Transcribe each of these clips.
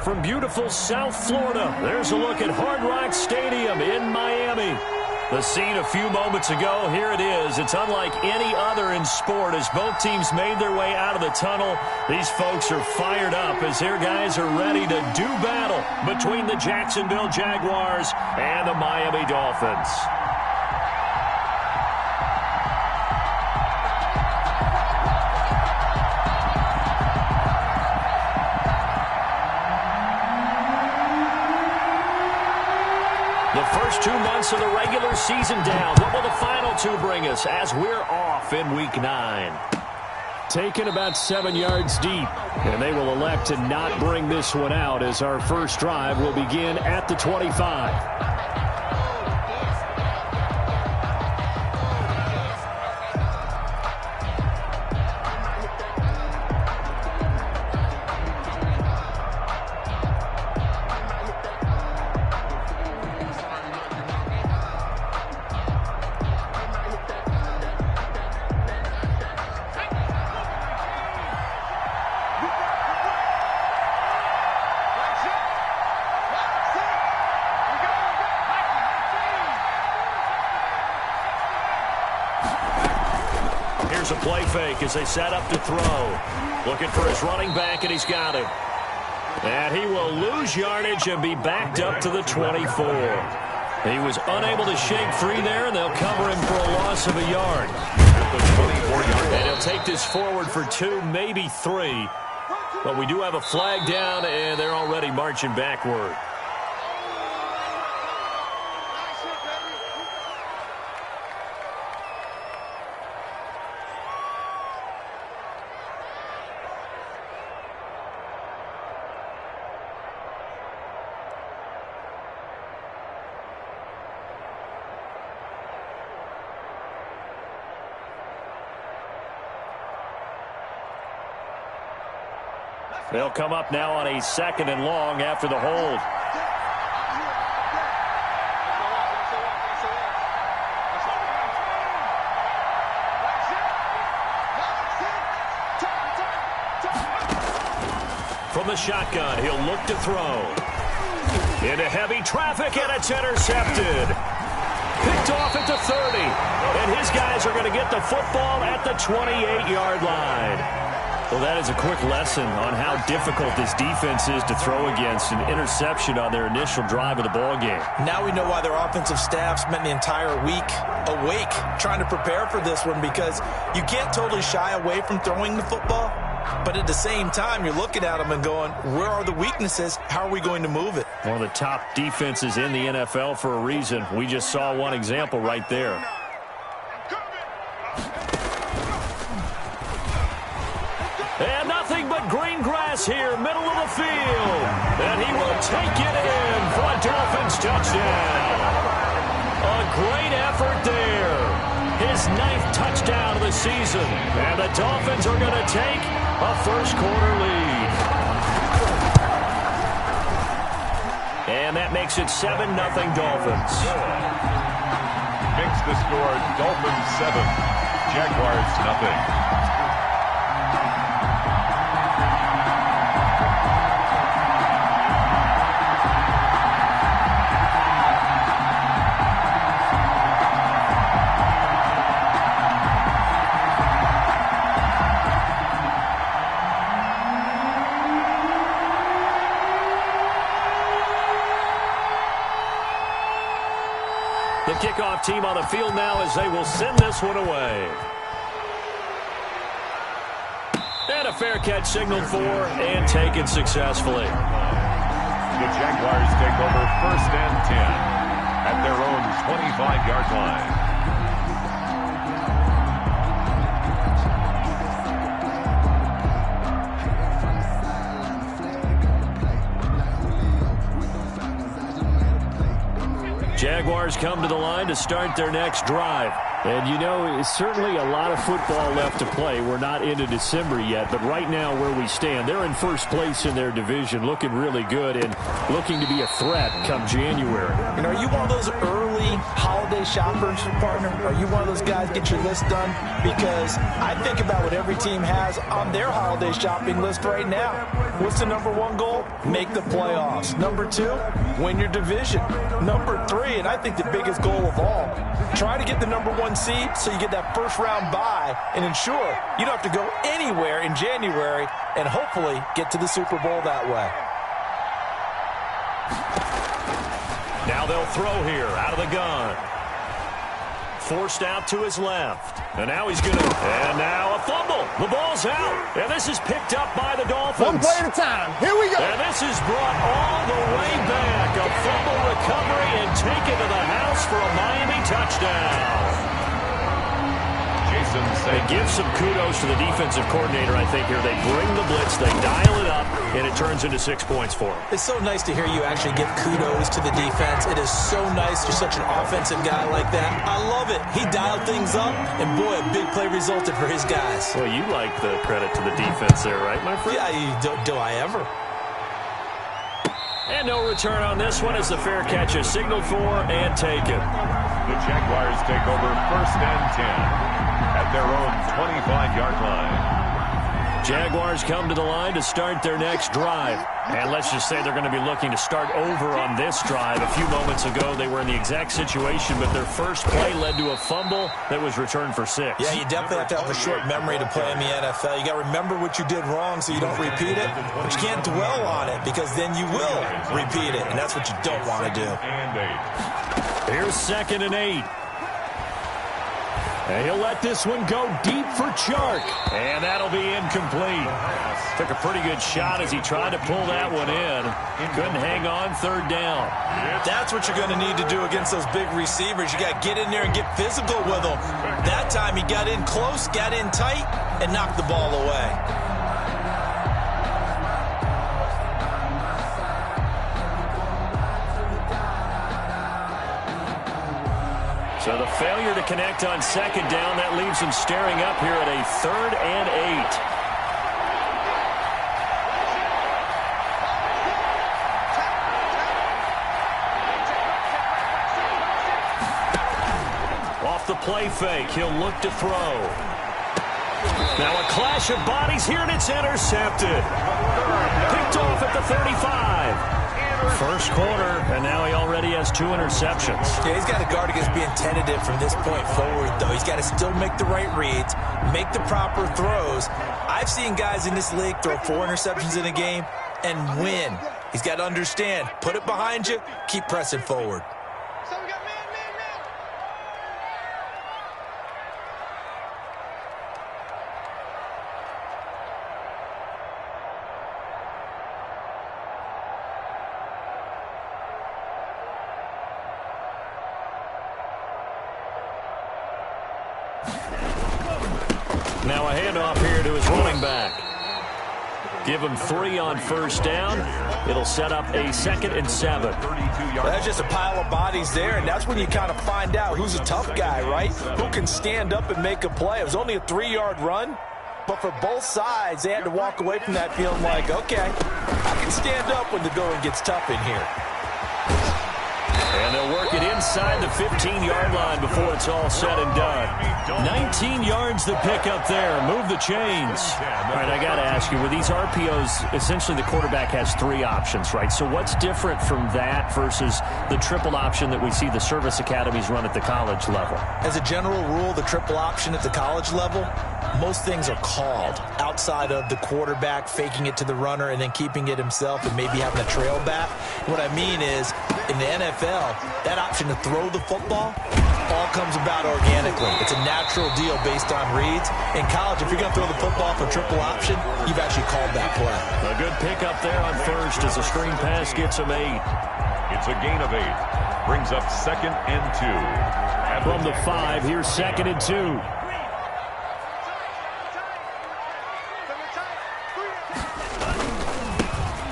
From beautiful South Florida, there's a look at Hard Rock Stadium in Miami. The scene a few moments ago, here it is. It's unlike any other in sport as both teams made their way out of the tunnel. These folks are fired up as their guys are ready to do battle between the Jacksonville Jaguars and the Miami Dolphins. The first 2 months of the regular season down. What will the final 2 bring us as we're off in Week 9? Taken about 7 yards deep, and they will elect to not bring this one out as our first drive will begin at the 25. Here's a play fake as they set up to throw. Looking for his running back, and he's got him. And he will lose yardage and be backed up to the 24. He was unable to shake free there, and they'll cover him for a loss of a yard. And he'll take this forward for 2, maybe 3. But we do have a flag down, and they're already marching backward. They'll come up now on a 2nd and long after the hold. From the shotgun, he'll look to throw. Into heavy traffic, and it's intercepted. Picked off at the 30. And his guys are going to get the football at the 28-yard line. Well, that is a quick lesson on how difficult this defense is to throw against. An interception on their initial drive of the ballgame. Now we know why their offensive staff spent the entire week awake trying to prepare for this one, because you can't totally shy away from throwing the football. But at the same time, you're looking at them and going, where are the weaknesses? How are we going to move it? One of the top defenses in the NFL for a reason. We just saw one example right there. And nothing but green grass here, middle of the field. And he will take it in for a Dolphins touchdown. A great effort there. His 9th touchdown of the season. And the Dolphins are going to take a first-quarter lead. And that makes it 7-0 Dolphins. Makes the score Dolphins 7, Jaguars 0. The kickoff team on the field now as they will send this one away. And a fair catch signaled for and taken successfully. The Jaguars take over 1st and 10 at their own 25-yard line. Jaguars come to the line to start their next drive. And, you know, it's certainly a lot of football left to play. We're not into December yet, but right now where we stand, they're in first place in their division, looking really good and looking to be a threat come January. You know, are you one of those early holiday shoppers, partner? Are you one of those guys get your list done? Because I think about what every team has on their holiday shopping list right now. What's the number one goal? Make the playoffs. Number two, win your division. Number three, and I think the biggest goal of all, try to get the number one seed so you get that first round bye and ensure you don't have to go anywhere in January and hopefully get to the Super Bowl that way. Now they'll throw here out of the gun. Forced out to his left. And now he's going to... And now a fumble. The ball's out. And this is picked up by the Dolphins. One play at a time. Here we go. And this is brought all the way back. A fumble recovery and taken to the house for a Miami touchdown. They give some kudos to the defensive coordinator, I think, here. They bring the blitz, they dial it up, and it turns into 6 points for them. It's so nice to hear you actually give kudos to the defense. It is so nice. You're such an offensive guy like that. I love it. He dialed things up, and boy, a big play resulted for his guys. Well, you like the credit to the defense there, right, my friend? Yeah, do I ever? And no return on this one as the fair catch is signaled for and taken. The Jaguars take over first and 10 at their own 25-yard line. Jaguars come to the line to start their next drive. And let's just say they're going to be looking to start over on this drive. A few moments ago, they were in the exact situation, but their first play led to a fumble that was returned for 6. Yeah, you definitely have to have a short memory to play in the NFL. You got to remember what you did wrong so you don't repeat it, but you can't dwell on it because then you will repeat it, and that's what you don't want to do. Here's 2nd and 8. And he'll let this one go deep for Chark. And that'll be incomplete. Took a pretty good shot as he tried to pull that one in. Couldn't hang on 3rd down. That's what you're going to need to do against those big receivers. You got to get in there and get physical with them. That time he got in close, got in tight, and knocked the ball away. So the failure to connect on 2nd down, that leaves him staring up here at a 3rd and 8. Off the play fake, he'll look to throw. Now a clash of bodies here, and it's intercepted. Picked off at the 35. First quarter, and now he already has 2 interceptions. Yeah, he's got to guard against being tentative from this point forward, though. He's got to still make the right reads, make the proper throws. I've seen guys in this league throw 4 interceptions in a game and win. He's got to understand, put it behind you, keep pressing forward. Now a handoff here to his running back. Give him 3 on 1st down. It'll set up a 2nd and 7. That's just a pile of bodies there, and that's when you kind of find out who's a tough guy, right? Who can stand up and make a play. It was only a 3-yard run, but for both sides, they had to walk away from that feeling like, okay, I can stand up when the going gets tough in here. And they'll work it inside the 15-yard line before it's all said and done. 19 yards to pick up there. Move the chains. All right, I got to ask you, with these RPOs, essentially the quarterback has 3 options, right? So what's different from that versus the triple option that we see the service academies run at the college level? As a general rule, the triple option at the college level, most things are called outside of the quarterback faking it to the runner and then keeping it himself and maybe having a trail back. What I mean is, in the NFL, that option to throw the football all comes about organically. It's a natural deal based on reads. In college, if you're going to throw the football for triple option, you've actually called that play. A good pickup there on 1st as a screen pass gets him 8. It's a gain of 8. Brings up 2nd and 2. From the 5, here's 2nd and 2.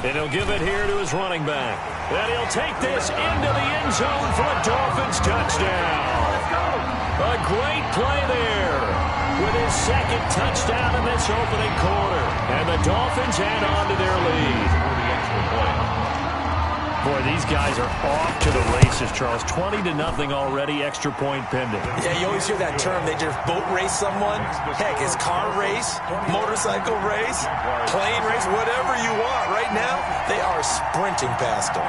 And he'll give it here to his running back. And he'll take this into the end zone for a Dolphins touchdown. A great play there with his second touchdown in this opening quarter. And the Dolphins add on to their lead. Boy, these guys are off to the races, Charles. 20-0 already, extra point pending. Yeah, you always hear that term. They just boat race someone. Heck, it's car race, motorcycle race, plane race, whatever you want. Right now, they are sprinting past them.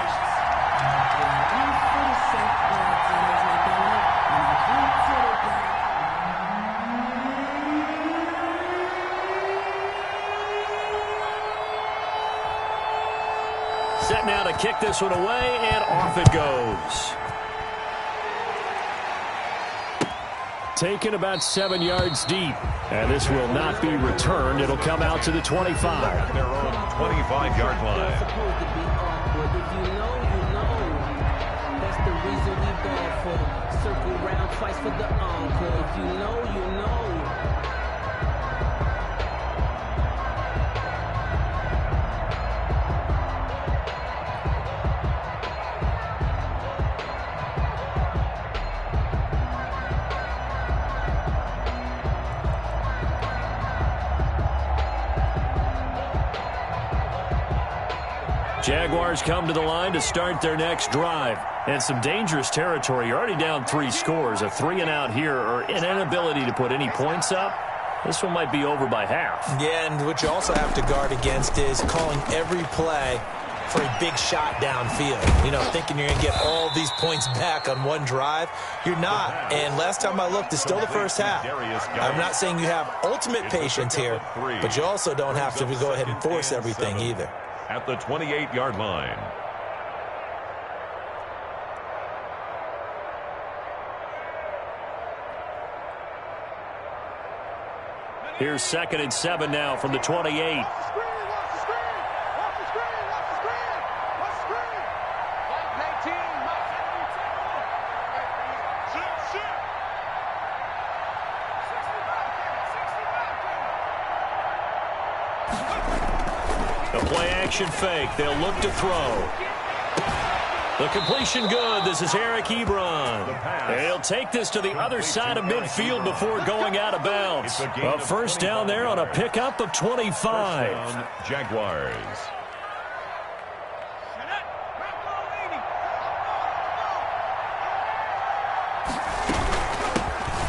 Set now to kick this one away, and off it goes. Taken about 7 yards deep, and this will not be returned. It'll come out to the 25. Their own 25-yard line. If you know, you know. That's the reason we ball for. Circle round twice for the encore. If you know, you know. Jaguars come to the line to start their next drive. And some dangerous territory. You're already down 3 scores. A 3-and-out here, or an inability to put any points up. This one might be over by half. Yeah, and what you also have to guard against is calling every play for a big shot downfield. You know, thinking you're going to get all these points back on one drive. You're not. And last time I looked, it's still the first half. I'm not saying you have ultimate patience here, but you also don't have to go ahead and force everything either. At the 28-yard line. Here's 2nd and 7 now from the 28. A play-action fake. They'll look to throw. The completion good. This is Eric Ebron. He'll take this to the other side of midfield before going out of bounds. A first down there on a pickup of 25. Jaguars.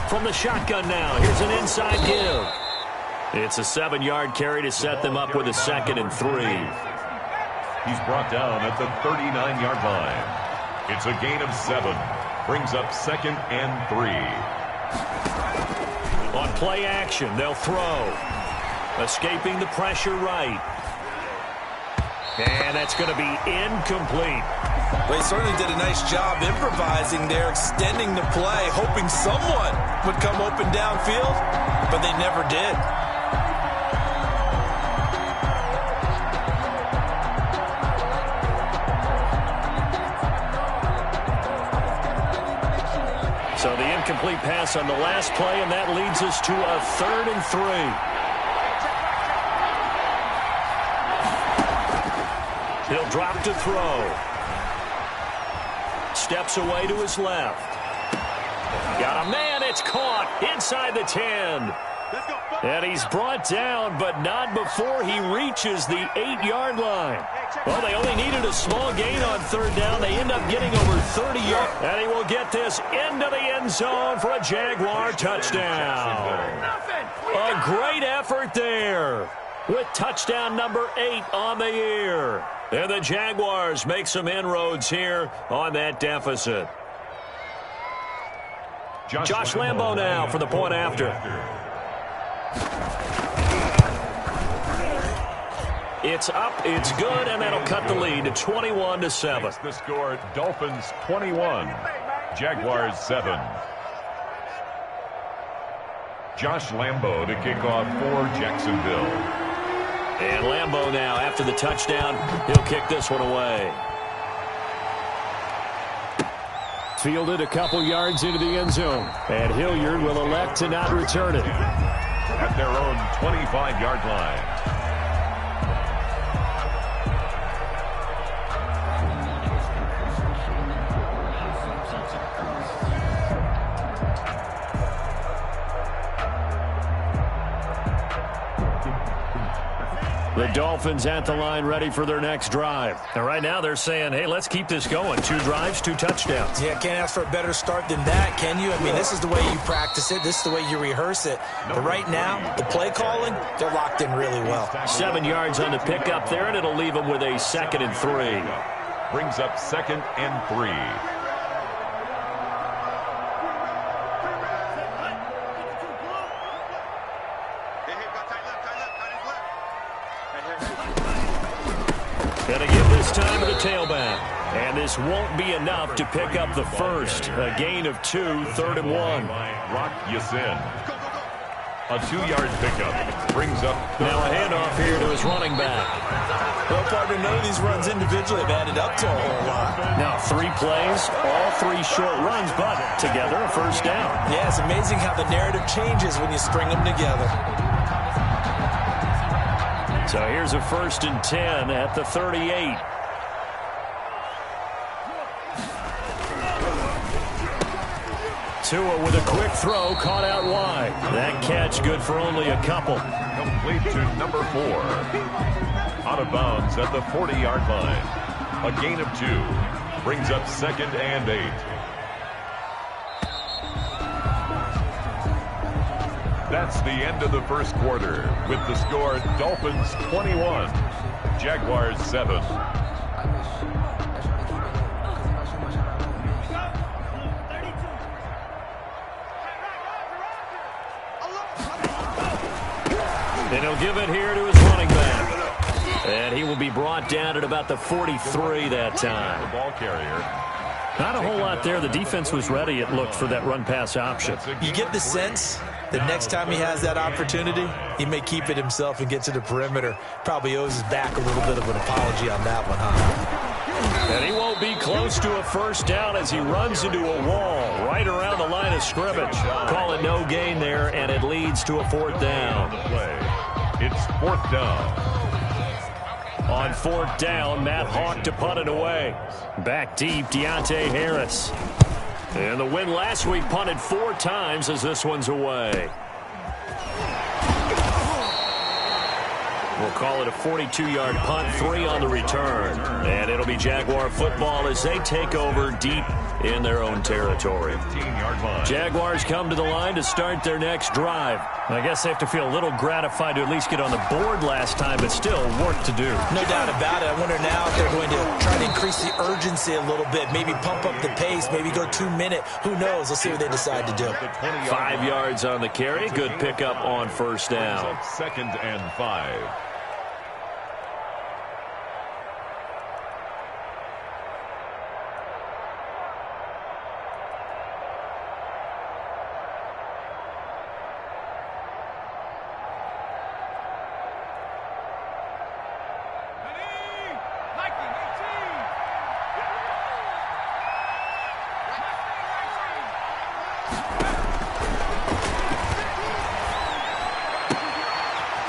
From the shotgun now, here's an inside give. It's a 7-yard carry to set them up with a 2nd and 3. He's brought down at the 39-yard line. It's a gain of 7. Brings up 2nd and 3. On play action, they'll throw. Escaping the pressure right. And that's going to be incomplete. Well, he certainly did a nice job improvising there, extending the play, hoping someone would come open downfield, but they never did. So the incomplete pass on the last play, and that leads us to a 3rd and 3. He'll drop to throw. Steps away to his left. Got a man, it's caught inside the 10. And he's brought down, but not before he reaches the 8-yard line. Well, they only needed a small gain on 3rd down. They end up getting over 30 yards. And he will get this into the end zone for a Jaguar touchdown. A great effort there with touchdown number 8 on the year. And the Jaguars make some inroads here on that deficit. Josh Lambo now for the point after. It's up, it's good, and that'll cut the lead to 21-7. The score, Dolphins 21, Jaguars 7. Josh Lambo to kick off for Jacksonville. And Lambo now, after the touchdown, he'll kick this one away. Fielded a couple yards into the end zone, and Hilliard will elect to not return it. At their own 25-yard line. The Dolphins at the line ready for their next drive. And right now they're saying, hey, let's keep this going. 2 drives, 2 touchdowns. Yeah, can't ask for a better start than that, can you? I mean, this is the way you practice it. This is the way you rehearse it. But right now, the play calling, they're locked in really well. 7 yards on the pickup there, and it'll leave them with a 2nd and 3. Brings up 2nd and 3. Gonna give this time to the tailback. And this won't be enough to pick up the first. A gain of 2, 3rd and 1. Rock Yasin. A 2-yard pickup brings up. Now a handoff here to his running back. Well, partner, none of these runs individually have added up to a whole lot. Now 3 plays, all 3 short runs, but together a first down. Yeah, it's amazing how the narrative changes when you string them together. So here's a 1st and 10 at the 38. Tua with a quick throw, caught out wide. That catch good for only a couple. Complete to number 4. Out of bounds at the 40-yard line. A gain of 2. Brings up 2nd and 8. That's the end of the first quarter with the score Dolphins 21, Jaguars 7. And he'll give it here to his running back. And he will be brought down at about the 43 that time. The ball carrier. Not a whole lot there. The defense was ready, it looked, for that run-pass option. You get the sense that next time he has that opportunity, he may keep it himself and get to the perimeter. Probably owes his back a little bit of an apology on that one, huh? And he won't be close to a first down as he runs into a wall right around the line of scrimmage. Call it no gain there, and it leads to a 4th down. It's 4th down. On 4th down, Matt Hawk to punt it away. Back deep, Deontay Harris. And the win last week punted 4 times as this one's away. We'll call it a 42-yard punt, 3 on the return. And it'll be Jaguar football as they take over deep in their own territory. 15-yard line. Jaguars come to the line to start their next drive. I guess they have to feel a little gratified to at least get on the board last time, but still work to do. No doubt about it. I wonder now if they're going to try to increase the urgency a little bit, maybe pump up the pace, maybe go 2-minute. Who knows? Let's see what they decide to do. 5 yards on the carry. Good pickup on first down. 2nd and 5.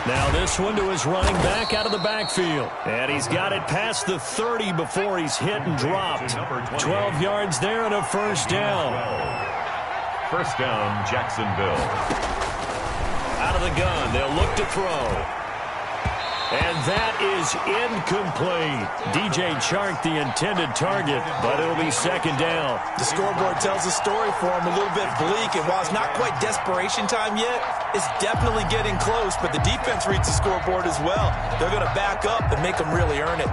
Now this one to his running back out of the backfield. And he's got it past the 30 before he's hit and dropped. 12 yards there and a first down. First down, Jacksonville. Out of the gun, they'll look to throw. And that is incomplete. DJ Chark, the intended target, but it'll be 2nd down. The scoreboard tells a story for him, a little bit bleak. And while it's not quite desperation time yet, it's definitely getting close. But the defense reads the scoreboard as well. They're going to back up and make them really earn it.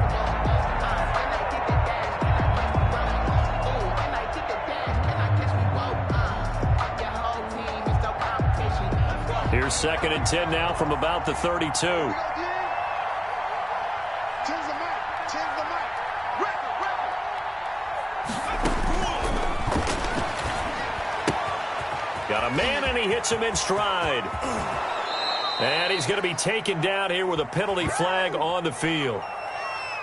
Here's 2nd and 10 now from about the 32. Got a man, and he hits him in stride. And he's going to be taken down here with a penalty flag on the field.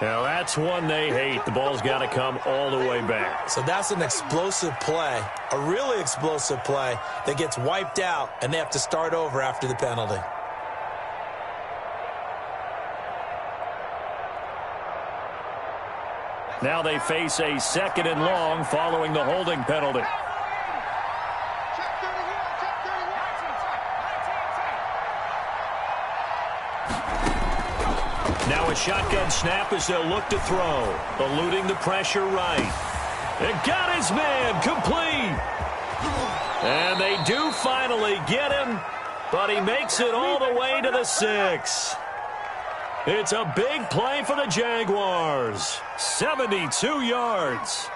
Now, that's one they hate. The ball's got to come all the way back. So that's an explosive play, a really explosive play that gets wiped out, and they have to start over after the penalty. Now they face a 2nd and long following the holding penalty. Now a shotgun snap as they'll look to throw. Eluding the pressure right. And got his man complete. And they do finally get him, but he makes it all the way to the 6. It's a big play for the Jaguars. 72 yards.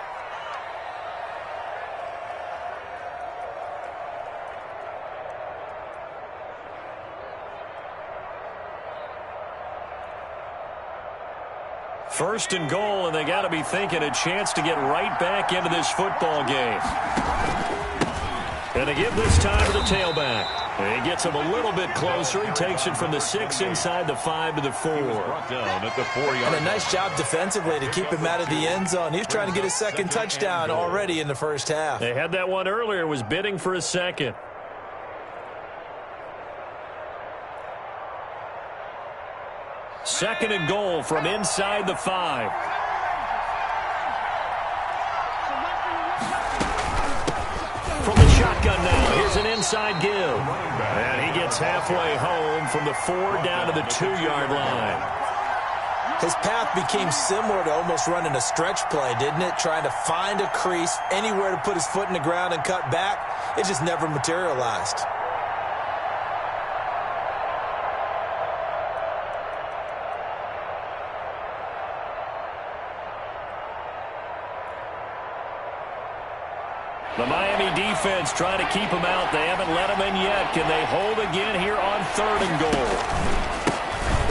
First and goal, and they got to be thinking a chance to get right back into this football game. And they give this time to the tailback. And he gets him a little bit closer. He takes it from the 6 inside the 5 to the 4. Down at the 4-yard. And a nice job defensively to keep him out of the end zone. He was trying to get his second touchdown already in the first half. They had that one earlier, was bidding for a second. Second and goal from inside the 5. From the shotgun now, here's an inside give. And he gets halfway home from the 4 down to the 2-yard line. His path became similar to almost running a stretch play, didn't it? Trying to find a crease, anywhere to put his foot in the ground and cut back. It just never materialized. The Miami defense trying to keep him out. They haven't let him in yet. Can they hold again here on 3rd and goal?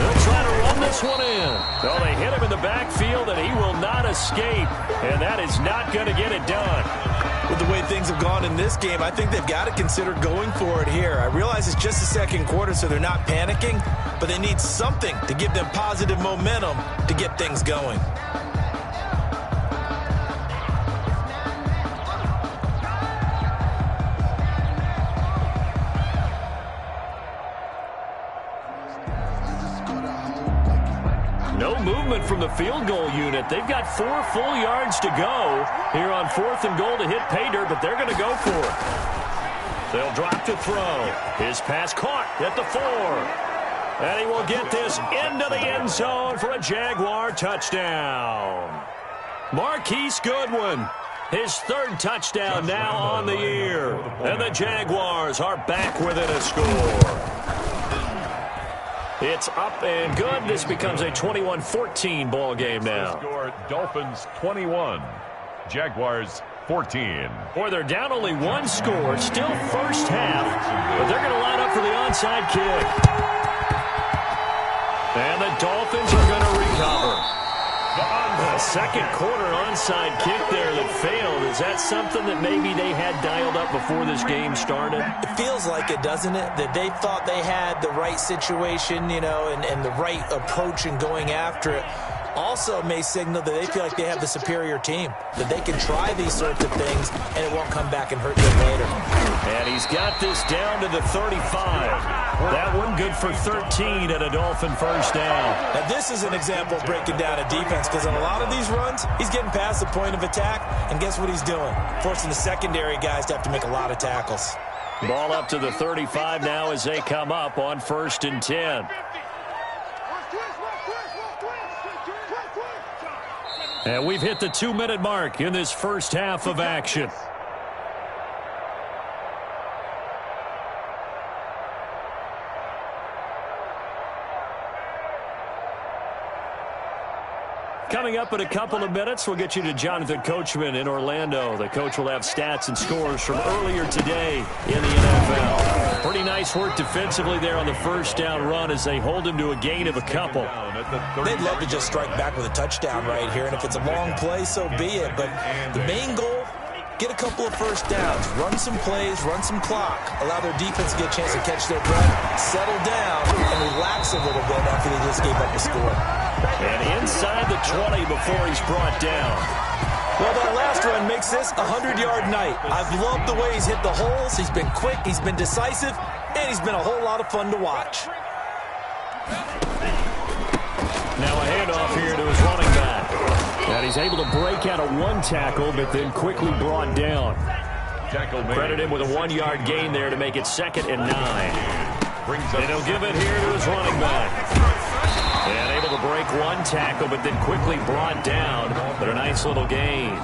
They'll try to run this one in. Oh, they hit him in the backfield, and he will not escape. And that is not going to get it done. With the way things have gone in this game, I think they've got to consider going for it here. I realize it's just the second quarter, so they're not panicking, but they need something to give them positive momentum to get things going. No movement from the field goal unit. They've got 4 full yards to go here on 4th and goal to hit pay dirt, but they're going to go for it. They'll drop to throw. His pass caught at the 4. And he will get this into the end zone for a Jaguar touchdown. Marquise Goodwin, his 3rd touchdown now on the year. And the Jaguars are back within a score. It's up and good. This becomes a 21-14 ball game now. Score, Dolphins 21, Jaguars 14. Boy, they're down only 1 score, still first half, but they're going to line up for the onside kick. And the Dolphins are going to recover. A second quarter onside kick there that failed. Is that something that maybe they had dialed up before this game started? It feels like it, doesn't it? That they thought they had the right situation, you know, and the right approach in going after it. Also may signal that they feel like they have the superior team, that they can try these sorts of things and it won't come back and hurt them later. And he's got this down to the 35. That one good for 13 at a Dolphin first down. Now this is an example of breaking down a defense, because on a lot of these runs, he's getting past the point of attack, and guess what he's doing? Forcing the secondary guys to have to make a lot of tackles. Ball up to the 35 now as they come up on 1st and 10. And we've hit the 2-minute mark in this first half of action. Coming up in a couple of minutes, we'll get you to Jonathan Coachman in Orlando. The coach will have stats and scores from earlier today in the NFL. Pretty nice work defensively there on the first down run as they hold him to a gain of a couple. They'd love to just strike back with a touchdown right here, and if it's a long play, so be it. But the main goal, get a couple of first downs, run some plays, run some clock, allow their defense to get a chance to catch their breath, settle down, and relax a little bit after they just gave up a score. And inside the 20 before he's brought down. Well, that last run makes this a 100-yard night. I've loved the way he's hit the holes. He's been quick, he's been decisive, and he's been a whole lot of fun to watch. Now a handoff here to his running back. And he's able to break out of 1 tackle, but then quickly brought down. Credit him with a 1-yard gain there to make it 2nd and 9. And he'll give it here to his running back. And able to break one tackle, but then quickly brought down. But a nice little gain.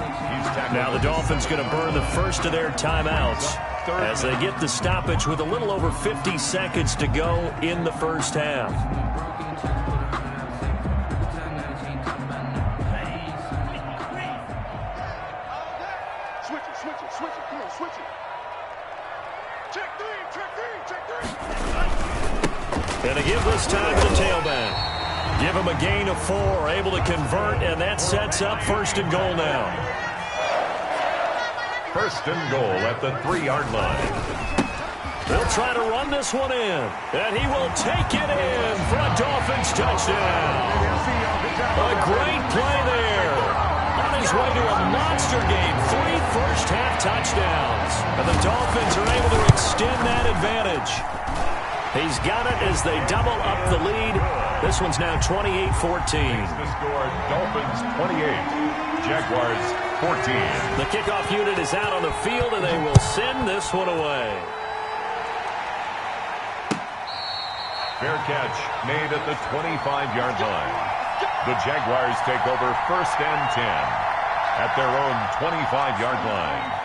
Now the Dolphins going to burn the first of their timeouts as they get the stoppage with a little over 50 seconds to go in the first half. Switch it. Come on, switch it. Check three. And to give this time to the tailback. Give him a gain of 4, able to convert, and that sets up first and goal now. First and goal at the 3-yard line. They'll try to run this one in, and he will take it in for a Dolphins touchdown. A great play there. On his way to a monster game, 3 first-half touchdowns. And the Dolphins are able to extend that advantage. He's got it as they double up the lead. This one's now 28-14. The score, Dolphins 28, Jaguars 14. The kickoff unit is out on the field, and they will send this one away. Fair catch made at the 25-yard line. The Jaguars take over first and 10 at their own 25-yard line.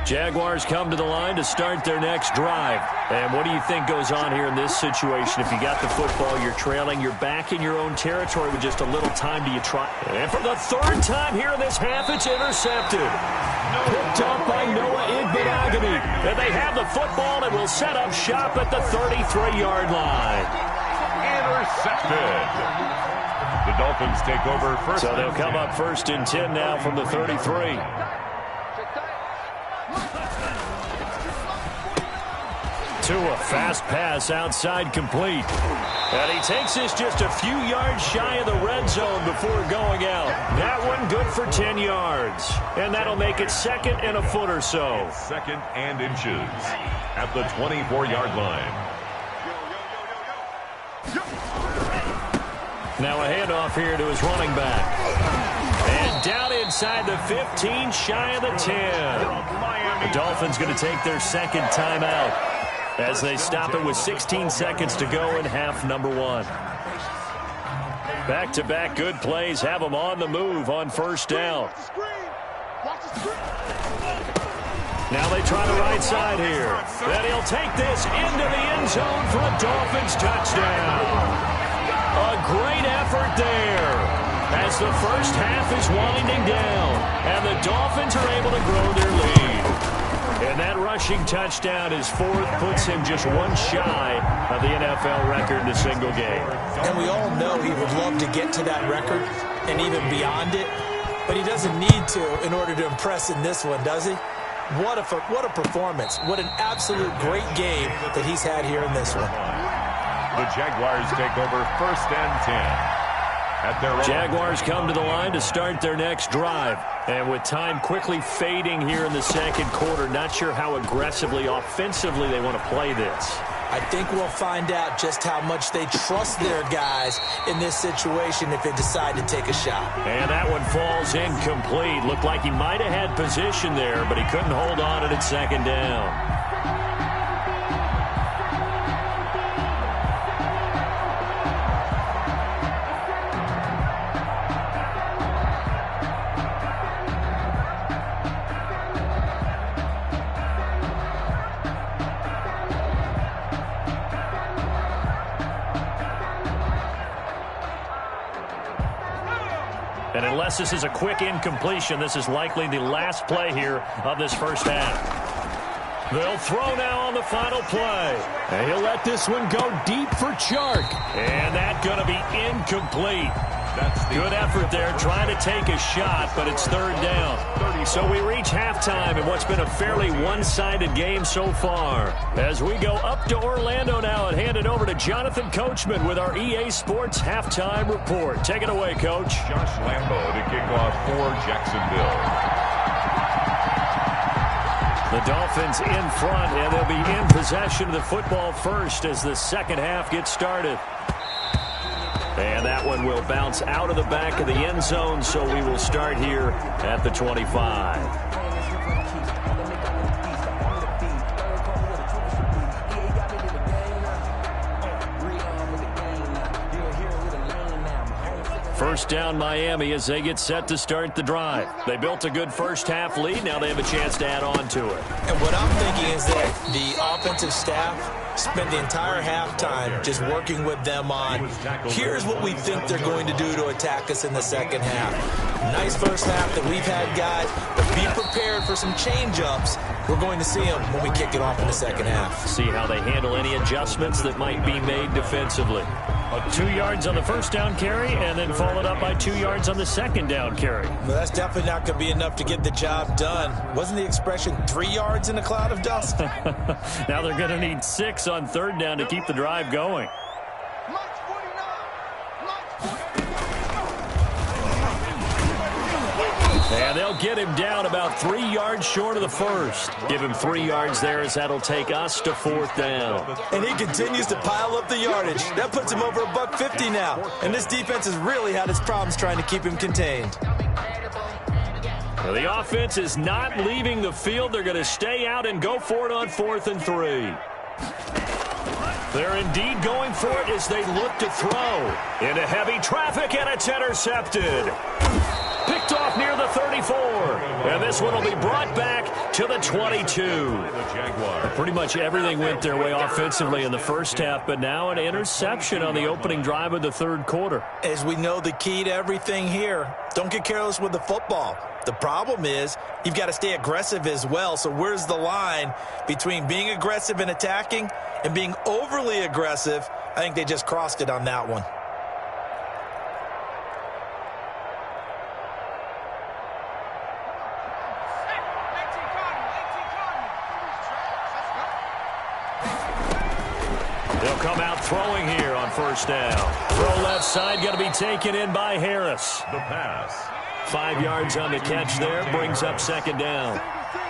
Jaguars come to the line to start their next drive. And what do you think goes on here in this situation? If you got the football, you're trailing, you're back in your own territory with just a little time. Do you try? And for the third time here in this half, it's intercepted. Picked up by Noah Igbenogany. And they have the football and will set up shop at the 33-yard line. Intercepted. The Dolphins take over first. So they'll come up first and 10 now from the 33. To a fast pass outside complete. And he takes this just a few yards shy of the red zone before going out. That one good for 10 yards. And that'll make it second and a foot or so. Second and inches at the 24-yard line. Now a handoff here to his running back. And down inside the 15, shy of the 10. The Dolphins going to take their second timeout as they stop it with 16 seconds to go in half number 1. Back-to-back good plays have them on the move on first down. Now they try the right side here. Then he'll take this into the end zone for a Dolphins touchdown. A great effort there as the first half is winding down, and the Dolphins are able to grow their lead. And that rushing touchdown, his 4th, puts him just one shy of the NFL record in a single game. And we all know he would love to get to that record and even beyond it, but he doesn't need to in order to impress in this one, does he? What a performance. What an absolute great game that he's had here in this one. The Jaguars take over first and 10. Jaguars come to the line to start their next drive. And with time quickly fading here in the second quarter, not sure how aggressively, offensively they want to play this. I think we'll find out just how much they trust their guys in this situation if they decide to take a shot. And that one falls incomplete. Looked like he might have had position there, but he couldn't hold on to it at second down. And unless this is a quick incompletion, this is likely the last play here of this first half. They'll throw now on the final play. And he'll let this one go deep for Chark. And that's going to be incomplete. Good effort there, trying to take a shot, but it's third down. So we reach halftime in what's been a fairly one-sided game so far. As we go up to Orlando now and hand it over to Jonathan Coachman with our EA Sports Halftime Report. Take it away, Coach. Josh Lambo to kick off for Jacksonville. The Dolphins in front, and they'll be in possession of the football first as the second half gets started. And that one will bounce out of the back of the end zone, so we will start here at the 25. First down Miami as they get set to start the drive. They built a good first half lead. Now they have a chance to add on to it. And what I'm thinking is that the offensive staff spent the entire halftime just working with them on, here's what we think they're going to do to attack us in the second half. Nice first half that we've had, guys, but be prepared for some change-ups. We're going to see them when we kick it off in the second half. See how they handle any adjustments that might be made defensively. 2 yards on the first down carry, and then followed up by 2 yards on the second down carry. Well, that's definitely not going to be enough to get the job done. Wasn't the expression 3 yards in a cloud of dust? Now they're going to need 6 on third down to keep the drive going. And they'll get him down about 3 yards short of the first. Give him 3 yards there as that'll take us to fourth down. And he continues to pile up the yardage. That puts him over $150 now. And this defense has really had its problems trying to keep him contained. Well, the offense is not leaving the field. They're going to stay out and go for it on 4th and 3. They're indeed going for it as they look to throw. Into heavy traffic, and it's intercepted. Picked off near the 34. And this one will be brought back to the 22. Pretty much everything went their way offensively in the first half, but now an interception on the opening drive of the third quarter. As we know, the key to everything here, don't get careless with the football. The problem is you've got to stay aggressive as well. So where's the line between being aggressive and attacking and being overly aggressive? I think they just crossed it on that one. They'll come out throwing here on first down. Throw left side, going to be taken in by Harris. The pass. 5 yards on the catch there, brings up second down.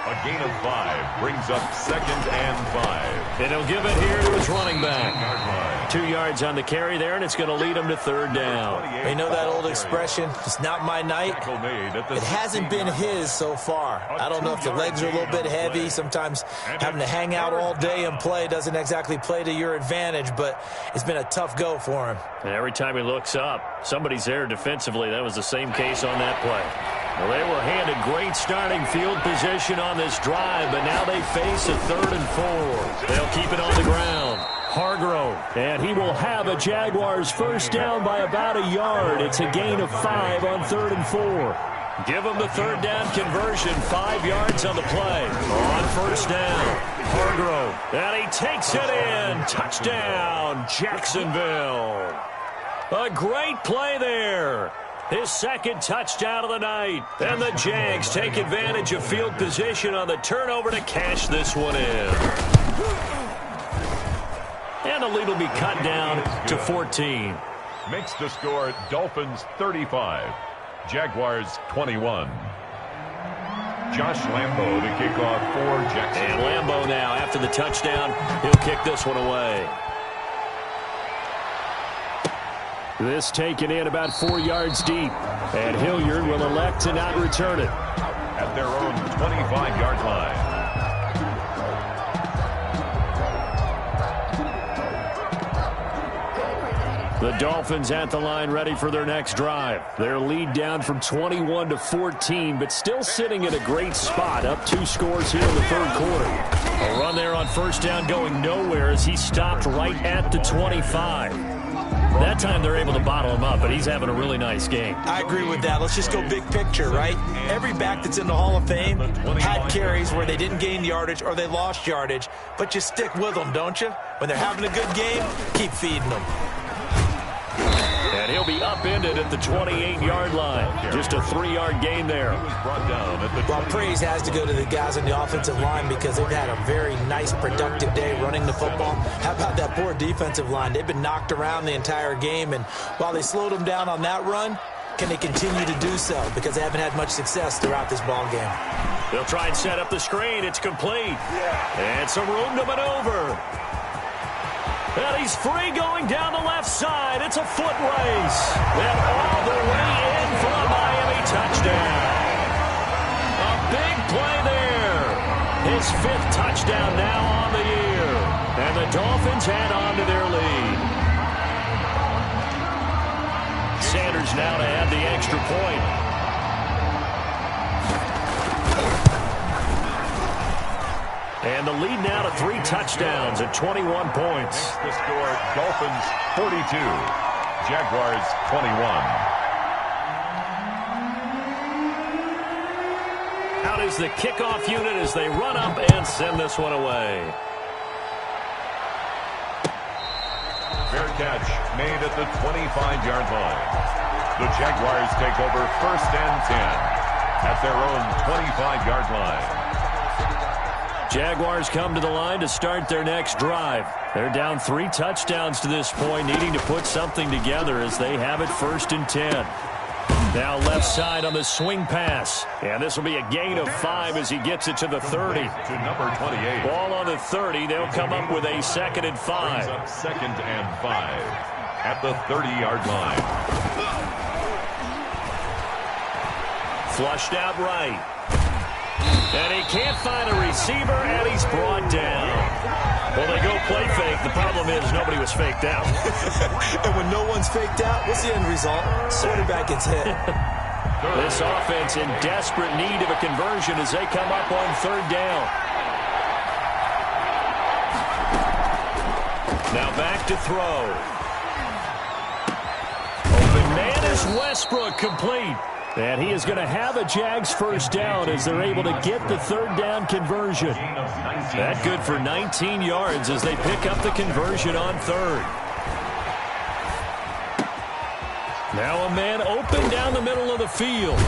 A gain of 5 brings up 2nd and 5. And he'll give it here to his running back. 2 yards on the carry there, and it's going to lead him to third down. You know that old expression, it's not my night? It hasn't been his so far. I don't know if the legs are a little bit heavy. Sometimes having to hang out all day and play doesn't exactly play to your advantage, but it's been a tough go for him. And every time he looks up, somebody's there defensively. That was the same case on that play. Well, they were handed great starting field position on this drive, but now they face a 3rd and 4. They'll keep it on the ground. Hargrove, and he will have a Jaguars first down by about a yard. It's a gain of 5 on 3rd and 4. Give him the third down conversion, 5 yards on the play. On first down, Hargrove, and he takes it in. Touchdown, Jacksonville. A great play there. His second touchdown of the night. And the Jags take advantage of field position on the turnover to cash this one in. And the lead will be cut down to 14. Makes the score Dolphins 35, Jaguars 21. Josh Lambo to kick off for Jacksonville. And Lambo now, after the touchdown, he'll kick this one away. This taken in about 4 yards deep. And Hilliard will elect to not return it. At their own 25-yard line. The Dolphins at the line ready for their next drive. Their lead down from 21 to 14, but still sitting at a great spot. Up 2 scores here in the third quarter. A run there on first down going nowhere as he stopped right at the 25. That time they're able to bottle him up, but he's having a really nice game. I agree with that. Let's just go big picture, right? Every back that's in the Hall of Fame had carries where they didn't gain yardage or they lost yardage, but you stick with them, don't you? When they're having a good game, keep feeding them. And he'll be upended at the 28-yard line. Just a 3-yard gain there. Well, praise has to go to the guys on the offensive line because they've had a very nice, productive day running the football. How about that poor defensive line? They've been knocked around the entire game, and while they slowed them down on that run, can they continue to do so? Because they haven't had much success throughout this ball game. They'll try and set up the screen. It's complete. And some room to maneuver. And he's free going down the left side. It's a foot race. And all the way in for a Miami touchdown. A big play there. His 5th touchdown now on the year. And the Dolphins head on to their lead. Sanders now to add the extra point. And the lead now to 3 touchdowns at 21 points. The score, Dolphins 42, Jaguars 21. Out is the kickoff unit as they run up and send this one away. Fair catch made at the 25-yard line. The Jaguars take over 1st and 10 at their own 25-yard line. Jaguars come to the line to start their next drive. They're down 3 touchdowns to this point, needing to put something together as they have it 1st and 10. Now left side on the swing pass. And this will be a gain of 5 as he gets it to the 30. To number 28. Ball on the 30. They'll come up with a 2nd and 5. Brings up 2nd and 5 at the 30-yard line. Flushed out right. And he can't find a receiver, and he's brought down. Well, they go play fake. The problem is nobody was faked out. And when no one's faked out, what's the end result? Quarterback gets hit. This offense in desperate need of a conversion as they come up on 3rd down. Now back to throw. Open man is Westbrook, complete. And he is going to have a Jags 1st down as they're able to get the 3rd down conversion. That good for 19 yards as they pick up the conversion on 3rd. Now a man open down the middle of the field.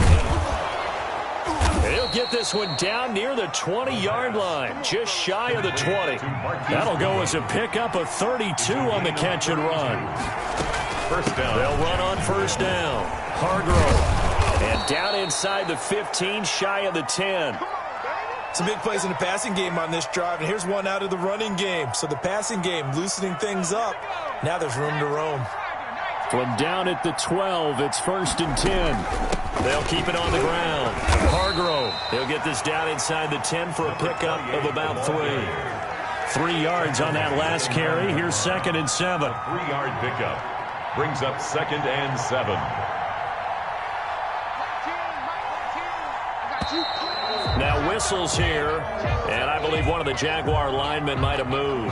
He'll get this one down near the 20-yard line, just shy of the 20. That'll go as a pickup of 32 on the catch and run. 1st down. They'll run on 1st down. Hargrove. And down inside the 15, shy of the 10. Some big plays in the passing game on this drive, and here's one out of the running game. So the passing game loosening things up. Now there's room to roam. From down at the 12, it's 1st and 10. They'll keep it on the ground. Hargrove, he'll get this down inside the 10 for a pickup of about 3. 3 yards on that last carry. Here's 2nd and 7. 3-yard pickup brings up 2nd and 7. Now whistles here, and I believe one of the Jaguar linemen might have moved.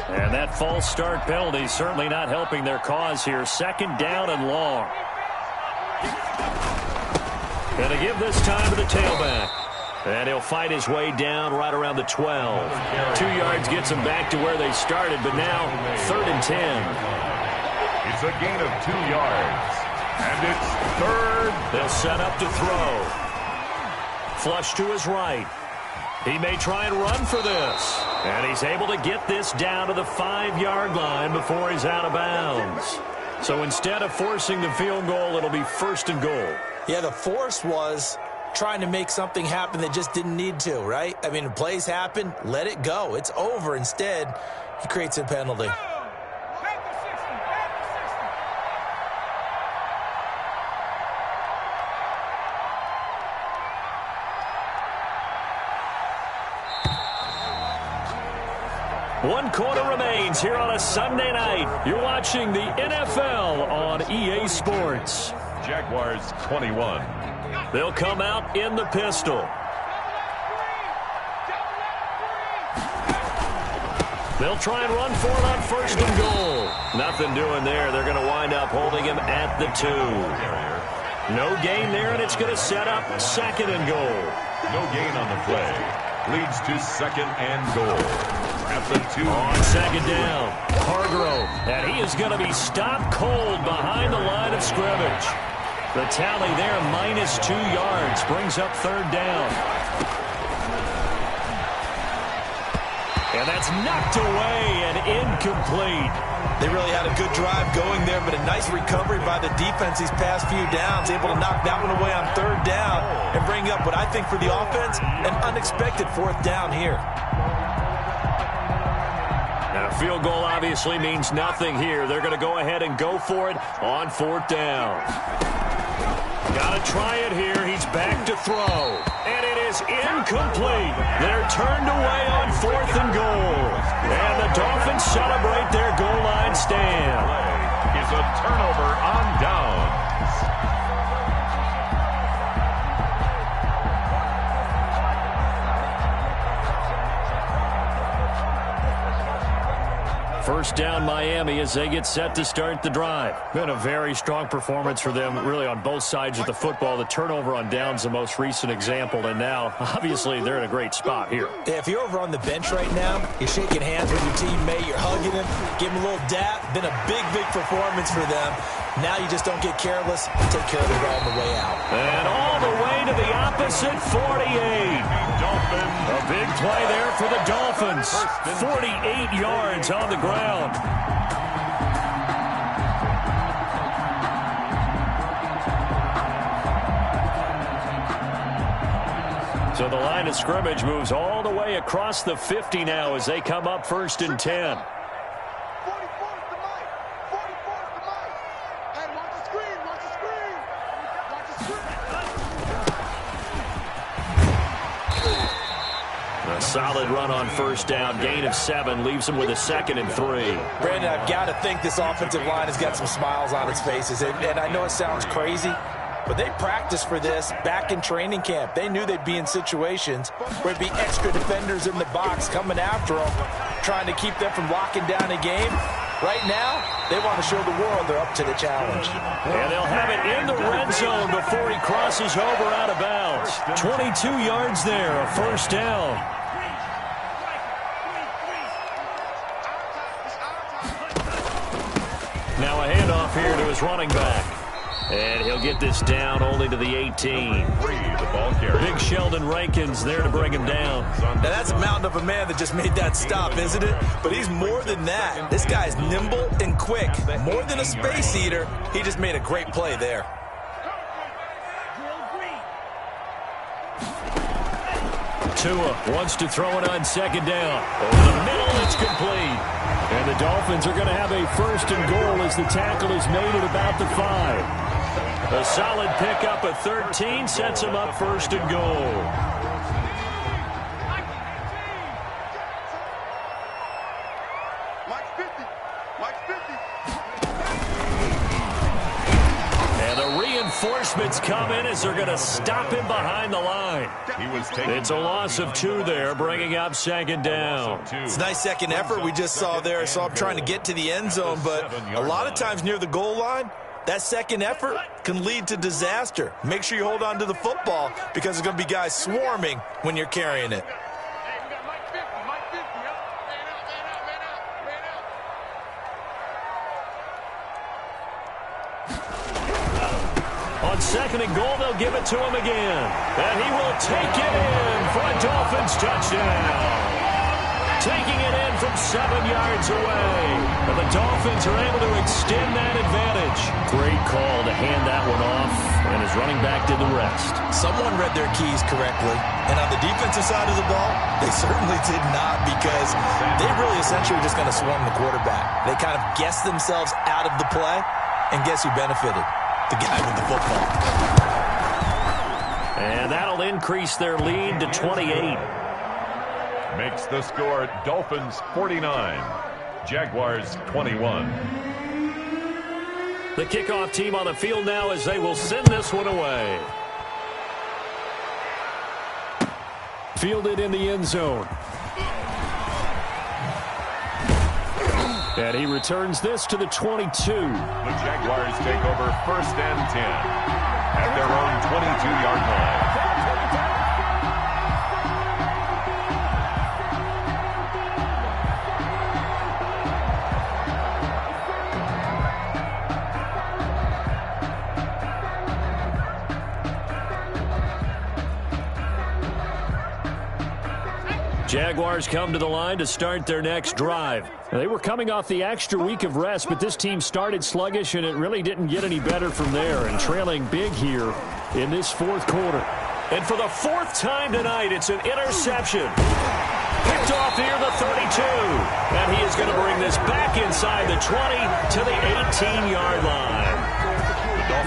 And that false start penalty certainly not helping their cause here. 2nd down and long. Going to give this time to the tailback. And he'll fight his way down right around the 12. 2 yards gets him back to where they started, but now 3rd and 10. It's a gain of 2 yards. And it's 3rd. They'll set up to throw. Flush to his right. He may try and run for this. And he's able to get this down to the 5-yard line before he's out of bounds. So instead of forcing the field goal, it'll be 1st and goal. Yeah, the force was trying to make something happen that just didn't need to, right? I mean, the plays happen, let it go. It's over. Instead, he creates a penalty. One quarter remains here on a Sunday night. You're watching the NFL on EA Sports. Jaguars 21. They'll come out in the pistol. They'll try and run for it on 1st and goal. Nothing doing there. They're going to wind up holding him at the 2. No gain there, and it's going to set up 2nd and goal. No gain on the play. Leads to 2nd and goal. At the 2. On 2nd down, Hargrove. And he is going to be stopped cold behind the line of scrimmage. The tally there, -2 yards, brings up 3rd down. And that's knocked away and incomplete. They really had a good drive going there, but a nice recovery by the defense these past few downs, able to knock that one away on 3rd down and bring up what I think for the offense, an unexpected 4th down here. Now, a field goal obviously means nothing here. They're going to go ahead and go for it on 4th down. Got to try it here. He's back to throw. And it is incomplete. They're turned away on 4th and goal. And the Dolphins celebrate their goal line stand. Is a turnover on downs. First down, Miami, as they get set to start the drive. Been a very strong performance for them, really, on both sides of the football. The turnover on downs, the most recent example, and now, obviously, they're in a great spot here. Yeah, if you're over on the bench right now, you're shaking hands with your teammate, you're hugging him, give him a little dap. Been a big, big performance for them. Now you just don't get careless. Take care of the ball on the way out. And all the way to the opposite 48. A big play there for the Dolphins. 48 yards on the ground. So the line of scrimmage moves all the way across the 50 now as they come up 1st and 10. A solid run on 1st down. Gain of 7 leaves him with a 2nd and 3. Brandon, I've got to think this offensive line has got some smiles on its faces. And I know it sounds crazy, but they practiced for this back in training camp. They knew they'd be in situations where it'd be extra defenders in the box coming after them, trying to keep them from locking down a game. Right now, they want to show the world they're up to the challenge. And they'll have it in the red zone before he crosses over out of bounds. 22 yards there, a 1st down. Now a handoff here to his running back. And he'll get this down only to the 18. Big Sheldon Rankins there to bring him down. Now that's a mountain of a man that just made that stop, isn't it? But he's more than that. This guy's nimble and quick. More than a space eater, he just made a great play there. Tua wants to throw it on 2nd down. Over the middle, it's complete. And the Dolphins are going to have a 1st and goal as the tackle is made at about the 5. A solid pickup at 13 sets him up 1st and goal. And the reinforcements come in as they're going to stop him behind the line. It's a loss of 2 there, bringing up 2nd down. It's a nice second effort we just saw there. So I'm trying to get to the end zone, but a lot of times near the goal line, that second effort can lead to disaster. Make sure you hold on to the football because there's going to be guys swarming when you're carrying it. On 2nd and goal, they'll give it to him again. And he will take it in for a Dolphins touchdown. Taking it in from 7 yards away. And the Dolphins are able to extend that advantage. Great call to hand that one off, and his running back did the rest. Someone read their keys correctly. And on the defensive side of the ball, they certainly did not, because they really essentially were just going to swarm the quarterback. They kind of guessed themselves out of the play, and guess who benefited? The guy with the football. And that'll increase their lead to 28. Makes the score Dolphins 49, Jaguars 21. The kickoff team on the field now as they will send this one away. Fielded in the end zone. And he returns this to the 22. The Jaguars take over 1st and 10 at their own 22-yard line. Jaguars come to the line to start their next drive. They were coming off the extra week of rest, but this team started sluggish, and it really didn't get any better from there, and trailing big here in this fourth quarter. And for the fourth time tonight, it's an interception. Picked off near the 32. And he is going to bring this back inside the 20 to the 18-yard line.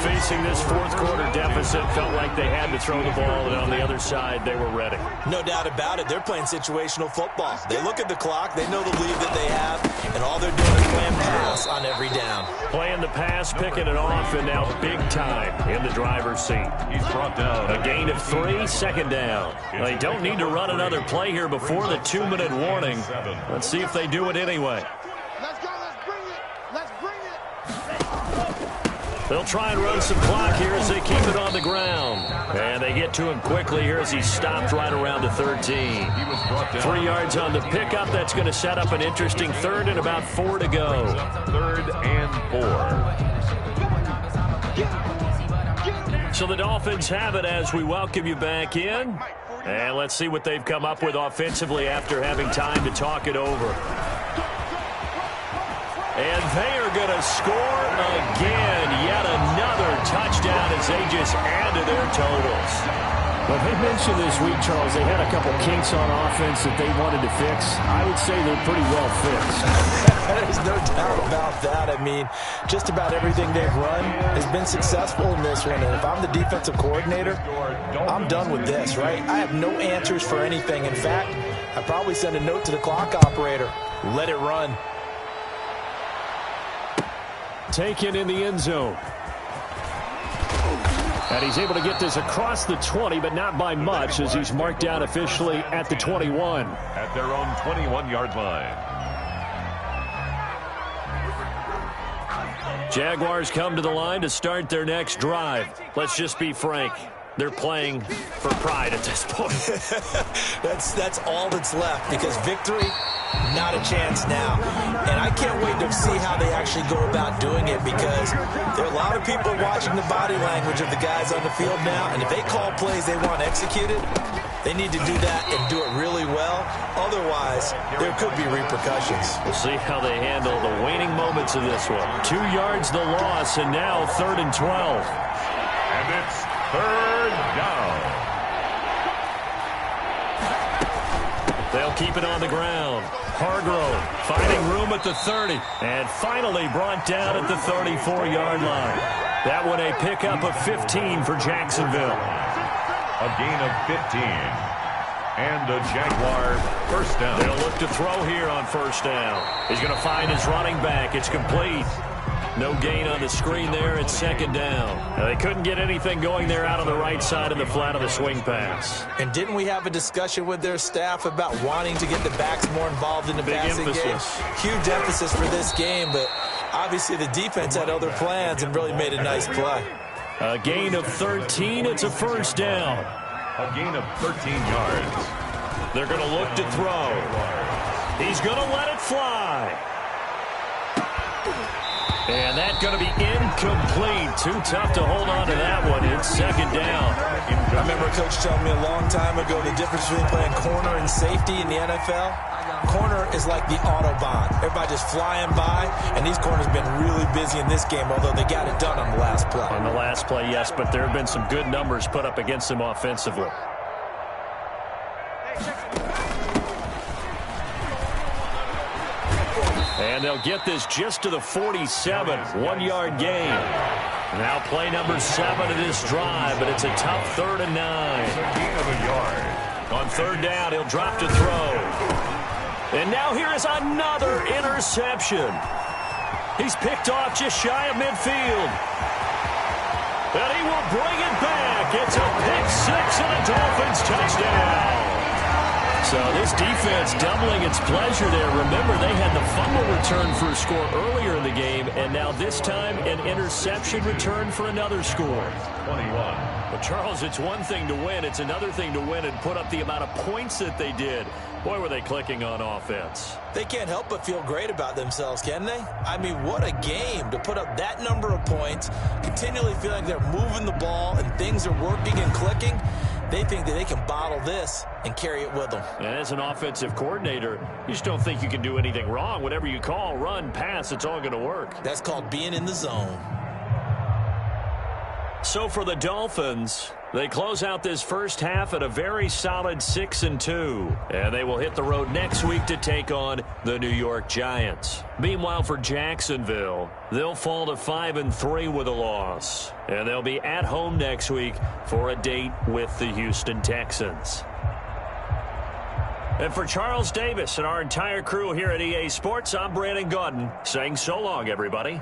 Facing this fourth quarter deficit, felt like they had to throw the ball, and on the other side, they were ready. No doubt about it. They're playing situational football. They look at the clock, they know the lead that they have, and all they're doing is playing pass on every down. Playing the pass, picking it off, and now big time in the driver's seat. He's brought down. A gain of 3, second down. They don't need to run another play here before the 2-minute warning. Let's see if they do it anyway. Let's go. Let's bring it. Let's bring it. They'll try and run some clock here as they keep it on the ground. And they get to him quickly here as he stopped right around the 13. 3 yards on the pickup. That's going to set up an interesting third and about 4 to go. 3rd and 4. So the Dolphins have it as we welcome you back in. And let's see what they've come up with offensively after having time to talk it over. And they are going to score again. Yet another touchdown as they just add to their totals. Well, they mentioned this week, Charles, they had a couple kinks on offense that they wanted to fix. I would say they're pretty well fixed. There's no doubt about that. I mean, just about everything they've run has been successful in this one. And if I'm the defensive coordinator, I'm done with this, right? I have no answers for anything. In fact, I'd probably send a note to the clock operator. Let it run. Taken in the end zone. And he's able to get this across the 20, but not by much, as he's marked down officially at the 21. At their own 21-yard line. Jaguars come to the line to start their next drive. Let's just be frank. They're playing for pride at this point. That's all that's left, because victory, not a chance now. And I can't wait to see how they actually go about doing it, because there are a lot of people watching the body language of the guys on the field now, and if they call plays they want executed, they need to do that and do it really well. Otherwise, there could be repercussions. We'll see how they handle the waning moments of this one. 2 yards the loss, and now 3rd and 12. And it's 3rd down. They'll keep it on the ground. Hargrove finding room at the 30. And finally brought down at the 34-yard line. That one a pickup of 15 for Jacksonville. A gain of 15. And a Jaguar first down. They'll look to throw here on first down. He's going to find his running back. It's complete. No gain on the screen there. It's 2nd down. Now, they couldn't get anything going there out on the right side of the flat of the swing pass. And didn't we have a discussion with their staff about wanting to get the backs more involved in the passing game? Huge emphasis for this game, but obviously the defense had other plans and really made a nice play. A gain of 13. It's a first down. A gain of 13 yards. They're going to look to throw. He's going to let it fly. And that's going to be incomplete. Too tough to hold on to that one. It's 2nd down. I remember a coach telling me a long time ago the difference between playing corner and safety in the NFL. Corner is like the Autobahn. Everybody just flying by, and these corners have been really busy in this game, although they got it done on the last play. On the last play, yes, but there have been some good numbers put up against them offensively. And they'll get this just to the 47. 1-yard gain. Now play number 7 of this drive, but it's a tough 3rd and 9. A gain of a yard. On 3rd down, he'll drop to throw. And now here is another interception. He's picked off just shy of midfield. And he will bring it back. It's a pick-6 and a Dolphins touchdown. So this defense doubling its pleasure there. Remember, they had the fumble return for a score earlier in the game, and now this time an interception return for another score. 21. But, Charles, it's one thing to win. It's another thing to win and put up the amount of points that they did. Boy, were they clicking on offense. They can't help but feel great about themselves, can they? I mean, what a game to put up that number of points, continually feeling they're moving the ball and things are working and clicking. They think that they can bottle this and carry it with them. And as an offensive coordinator, you just don't think you can do anything wrong. Whatever you call, run, pass, it's all going to work. That's called being in the zone. So for the Dolphins, they close out this first half at a very solid 6-2. And they will hit the road next week to take on the New York Giants. Meanwhile, for Jacksonville, they'll fall to 5-3 with a loss. And they'll be at home next week for a date with the Houston Texans. And for Charles Davis and our entire crew here at EA Sports, I'm Brandon Gaudin saying so long, everybody.